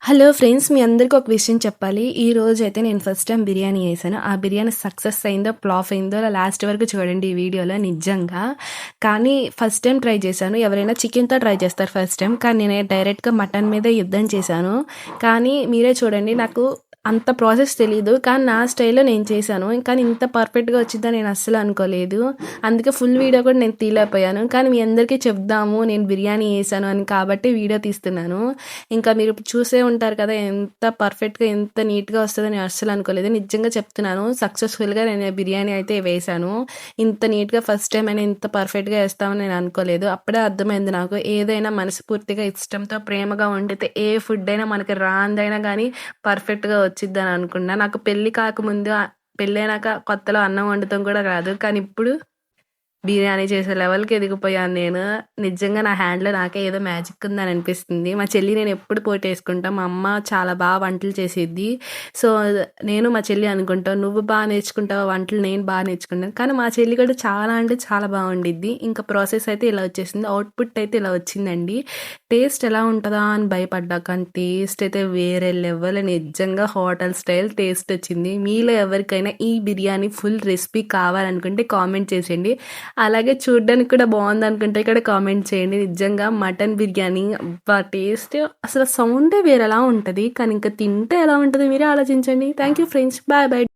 Hello friends, మీ అందరికి ఒక విషయం చెప్పాలి. ఈరోజైతే నేను ఫస్ట్ టైమ్ బిర్యానీ చేశాను. ఆ బిర్యానీ సక్సెస్ అయిందో, ఫ్లాప్ అయిందో లాస్ట్ వరకు చూడండి ఈ వీడియోలో నిజంగా. కానీ ఫస్ట్ టైమ్ ట్రై చేశాను. ఎవరైనా చికెన్‌తో ట్రై చేస్తారు ఫస్ట్ టైమ్. కానీ నేను డైరెక్ట్‌గా మటన్ మీదే యుద్ధం చేశాను. కానీ మీరే చూడండి, నాకు అంత ప్రాసెస్ తెలీదు. కానీ నా స్టైల్‌లో నేను చేశాను. కానీ ఇంత పర్ఫెక్ట్‌గా వచ్చిద్దని నేను అస్సలు అనుకోలేదు. అందుకే ఫుల్ వీడియో కూడా నేను తీయలేకపోయాను. కానీ మీ అందరికీ చెప్దాము నేను బిర్యానీ చేశాను అని కాబట్టి వీడియో తీస్తున్నాను. ఇంకా మీరు చూసే ఉంటారు కదా! ఎంత పర్ఫెక్ట్‌గా, ఎంత నీట్‌గా వస్తదని నేను అస్సలు అనుకోలేదు. నిజంగా చెప్తున్నాను. సక్సెస్‌ఫుల్‌గా నేను బిర్యానీ అయితే వేశాను. ఇంత నీట్‌గా ఫస్ట్ టైమ్ అయినా ఇంత పర్ఫెక్ట్‌గా వేస్తామని నేను అనుకోలేదు. అప్పుడే అర్థమైంది నాకు. ఏదైనా మనస్ఫూర్తిగా, ఇష్టంతో, ప్రేమగా వండితే ఏ ఫుడ్ అయినా మనకి రానిదైనా గానీ పర్ఫెక్ట్‌గా వచ్చిద్దని అనుకున్నా. నాకు పెళ్లి కాకముందు పెళ్లయినాక కొత్తలో అన్నం వండటం కూడా రాదు. కానీ ఇప్పుడు బిర్యానీ చేసే లెవెల్‌కి ఎదిగిపోయాను నేను. నిజంగా నా హ్యాండ్‌లో నాకే ఏదో మ్యాజిక్ ఉందని అనిపిస్తుంది. మా చెల్లి నేను ఎప్పుడు పోటేసుకుంటాం. మా అమ్మ చాలా వంటలు చేసిద్ది. సో, నేను మా చెల్లి అనుకుంటాం, "నువ్వు నేర్చుకుంటావా వంటలు, నేను నేర్చుకున్నాను." కానీ మా చెల్లి కూడా చాలా అంటే చాలా వండిద్ది. ఇంకా ప్రాసెస్ అయితే ఇలా వచ్చేసింది. అవుట్‌పుట్ అయితే ఇలా వచ్చిందండి. టేస్ట్ ఎలా ఉంటదా అని భయపడ్డా. కానీ టేస్ట్ అయితే వేరే లెవెల్, నిజంగా హోటల్ స్టైల్ టేస్ట్ వచ్చింది. మీలో ఎవరికైనా ఈ బిర్యానీ ఫుల్ రెసిపీ కావాలనుకుంటే కామెంట్ చేసేయండి. అలాగే చూడ్డానికి కూడా బావుందనుకుంటే కూడా కామెంట్ చేయండి. నిజంగా మటన్ బిర్యానీ అబ్బా! టేస్ట్ అసలు సౌండే వేరేలా ఉంటది. కానీ ఇంక తింటే ఎలా ఉంటదో మీరే ఆలోచించండి. Thank you friends. Bye bye.